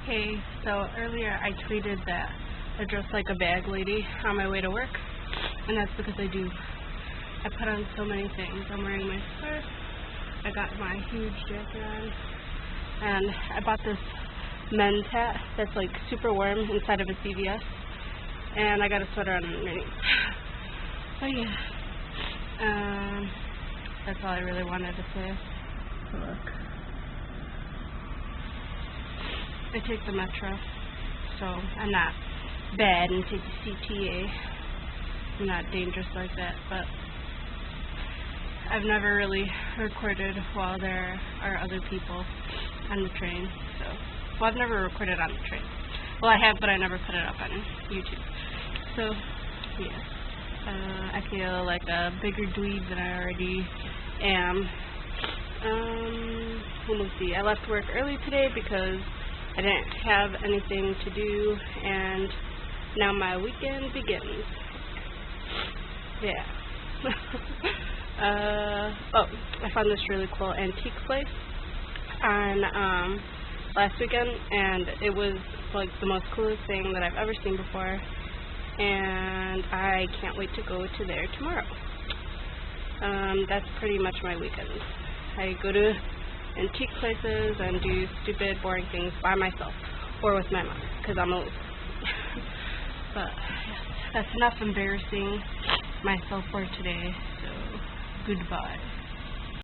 Hey, so earlier I tweeted that I dress like a bag lady on my way to work, and that's because I do. I put on so many things. I'm wearing my scarf, I got my huge jacket on, and I bought this men's hat that's like super warm inside of a CVS, and I got a sweater on underneath. But yeah, that's all I really wanted to say. Look. I take the Metro, so I'm not bad and take the CTA. I'm not dangerous like that, but I've never really recorded while there are other people on the train. Well, I've never recorded on the train. Well, I have, but I never put it up on YouTube. So, yeah. I feel like a bigger dweeb than I already am. Let me see. I left work early today because I didn't have anything to do, and now my weekend begins. Yeah. I found this really cool antique place on last weekend, and it was like the most coolest thing that I've ever seen before, and I can't wait to go to there tomorrow. That's pretty much my weekend. I go to antique places and do stupid, boring things by myself or with my mom, because I'm old. But yes, that's enough embarrassing myself for today, so goodbye.